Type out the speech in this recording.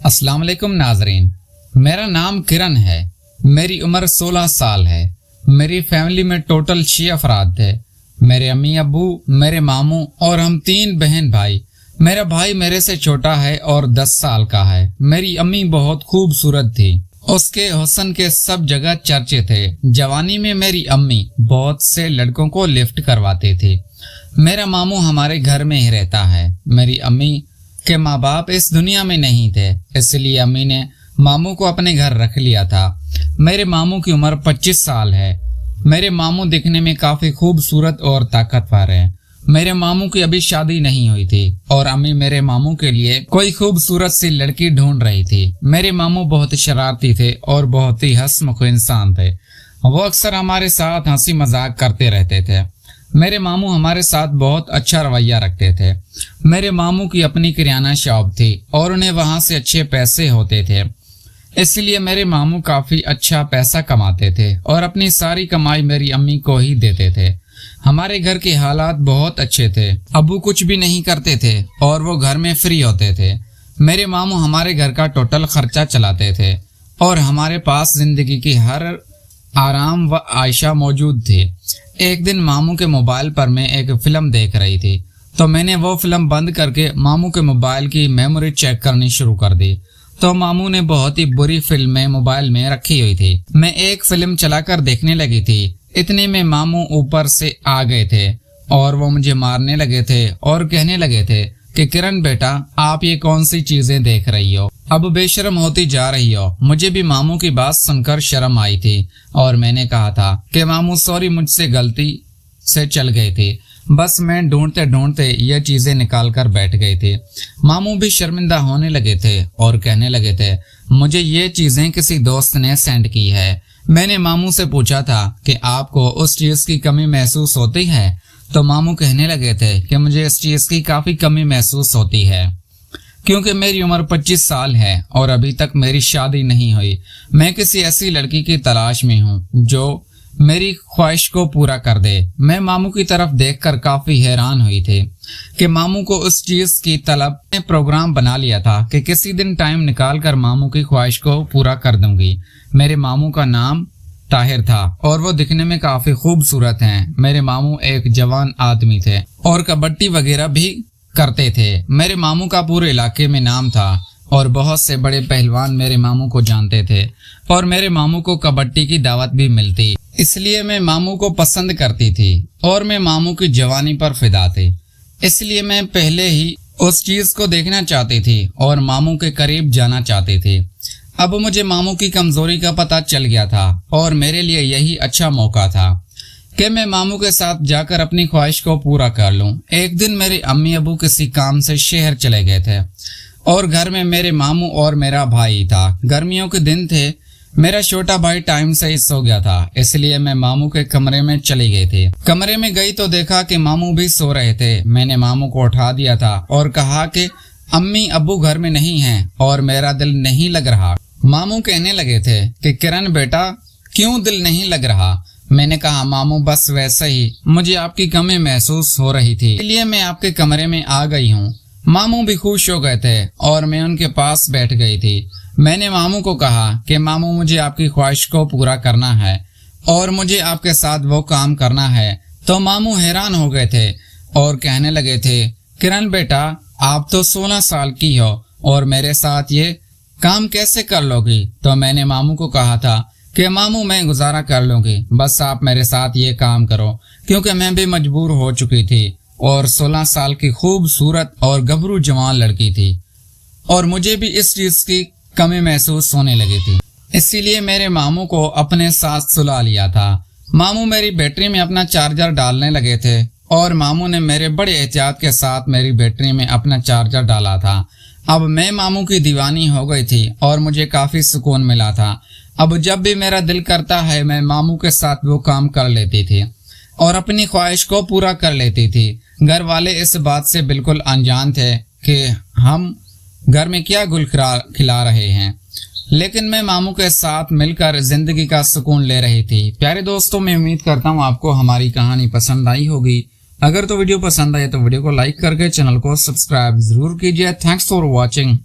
अस्सलाम वालेकुम नाजरीन, मेरा नाम किरण है। मेरी उम्र 16 साल है। मेरी फैमिली में टोटल 6 अफराद थे। मेरे अम्मी अब्बू, मेरे मामू और हम 3 बहन भाई। मेरा भाई मेरे से छोटा है और 10 साल का है। मेरी अम्मी बहुत खूबसूरत थी। उसके हुस्न के सब जगह चर्चे थे। जवानी में मेरी अम्मी बहुत से लड़कों को लिफ्ट करवाते थे। मेरा मामू हमारे घर में ही रहता है। मेरी अम्मी के माँ बाप इस दुनिया में नहीं थे, इसलिए अम्मी ने मामू को अपने घर रख लिया था। मेरे मामू की उम्र 25 साल है। मेरे मामू दिखने में काफी खूबसूरत और ताकतवर हैं। मेरे मामू की अभी शादी नहीं हुई थी और अम्मी मेरे मामू के लिए कोई खूबसूरत सी लड़की ढूंढ रही थी। मेरे मामू बहुत शरारती थे और बहुत ही हंसमुख इंसान थे। वो अक्सर हमारे साथ हंसी मजाक करते रहते थे। मेरे मामू हमारे साथ बहुत अच्छा रवैया रखते थे। मेरे मामू की अपनी किराना शॉप थी और उन्हें वहां से अच्छे पैसे होते थे, इसलिए मेरे मामू काफी अच्छा पैसा कमाते थे और अपनी सारी कमाई मेरी अम्मी को ही देते थे। हमारे घर के हालात बहुत अच्छे थे। अब्बू कुछ भी नहीं करते थे और वो घर में फ्री होते थे। मेरे मामू हमारे घर का टोटल खर्चा चलाते थे और हमारे पास जिंदगी की हर आराम व आयशा मौजूद थी। एक दिन मामू के मोबाइल पर मैं एक फिल्म देख रही थी, तो मैंने वो फिल्म बंद करके मामू के मोबाइल की मेमोरी चेक करनी शुरू कर दी। तो मामू ने बहुत ही बुरी फिल्में मोबाइल में रखी हुई थी। मैं एक फिल्म चलाकर देखने लगी थी, इतने में मामू ऊपर से आ गए थे और वो मुझे मारने लगे थे और कहने लगे थे कि किरण बेटा, आप ये कौन सी चीजें देख रही हो, अब बेशर्म होती जा रही हो। मुझे भी मामू की बात सुनकर शर्म आई थी और मैंने कहा था कि मामू सॉरी, मुझसे गलती से चल गए थे। बस मैं ढूंढते ढूंढते ये चीजें निकाल कर बैठ गए थे। मामू भी शर्मिंदा होने लगे थे और कहने लगे थे मुझे ये चीजें किसी दोस्त ने सेंड की है। मैंने मामू से पूछा था कि आपको उस चीज की कमी महसूस होती है, तो मामू कहने लगे थे कि मुझे इस चीज की काफी कमी महसूस होती है क्योंकि मेरी उम्र 25 साल है और अभी तक मेरी शादी नहीं हुई। मैं किसी ऐसी लड़की की तलाश में हूँ जो मेरी ख्वाहिश को पूरा कर दे। मैं मामू की तरफ देखकर काफी हैरान हुई थी कि मामू को उस चीज की तलब ने प्रोग्राम बना लिया था कि किसी दिन टाइम निकाल कर मामू की ख्वाहिश को पूरा कर दूंगी। मेरे मामू का नाम ताहिर था और वो दिखने में काफी खूबसूरत हैं। मेरे मामू एक जवान आदमी थे और कबड्डी वगैरह भी करते थे। मेरे मामू का पूरे इलाके में नाम था और बहुत से बड़े पहलवान मेरे मामू को जानते थे और मेरे मामू को कबड्डी की दावत भी मिलती, इसलिए मैं मामू को पसंद करती थी और मैं मामू की जवानी पर फिदा थी। इसलिए मैं पहले ही उस चीज को देखना चाहती थी और मामू के करीब जाना चाहती थी। अब मुझे मामू की कमजोरी का पता चल गया था और मेरे लिए यही अच्छा मौका था कि मैं मामू के साथ जाकर अपनी ख्वाहिश को पूरा कर लूं। एक दिन मेरे अम्मी अबू किसी काम से शहर चले गए थे और घर में मेरे मामू और मेरा भाई था। गर्मियों के दिन थे। मेरा छोटा भाई टाइम से ही सो गया था, इसलिए मैं मामू के कमरे में चली गई थी। कमरे में गई तो देखा कि मामू भी सो रहे थे। मैंने मामू को उठा दिया था और कहा कि अम्मी अब्बू घर में नहीं हैं और मेरा दिल नहीं लग रहा। मामू कहने लगे थे कि किरण बेटा, क्यों दिल नहीं लग रहा? मैंने कहा मामू बस वैसे ही, मुझे आपकी कमी महसूस हो रही थी, इसलिए मैं आपके कमरे में आ गई हूँ। मामू भी खुश हो गए थे और मैं उनके पास बैठ गई थी। मैंने मामू को कहा कि मामू मुझे आपकी ख्वाहिश को पूरा करना है और मुझे आपके साथ वो काम करना है। तो मामू हैरान हो गए थे और कहने लगे थे किरण बेटा, आप तो 16 साल की हो और मेरे साथ ये काम कैसे कर लोगी? तो मैंने मामू को कहा था कि मामू मैं गुजारा कर लूंगी, बस आप मेरे साथ ये काम करो, क्योंकि मैं भी मजबूर हो चुकी थी और 16 साल की खूबसूरत और गबरू जवान लड़की थी और मुझे भी इस चीज की कमी महसूस होने लगी थी। इसीलिए मेरे मामू को अपने साथ सुला लिया था। मामू मेरी बैटरी में अपना चार्जर डालने लगे थे और मामू ने मेरे बड़े एहतियात के साथ मेरी बैटरी में अपना चार्जर डाला था। अब मैं मामू की दीवानी हो गई थी और मुझे काफी सुकून मिला था। अब जब भी मेरा दिल करता है मैं मामू के साथ वो काम कर लेती थी और अपनी ख्वाहिश को पूरा कर लेती थी। घर वाले इस बात से बिल्कुल अनजान थे कि हम घर में क्या गुल खिला रहे हैं, लेकिन मैं मामू के साथ मिलकर जिंदगी का सुकून ले रही थी। प्यारे दोस्तों, मैं उम्मीद करता हूँ आपको हमारी कहानी पसंद आई होगी। अगर तो वीडियो पसंद आए तो वीडियो को लाइक करके चैनल को सब्सक्राइब जरूर कीजिए। Thanks for watching.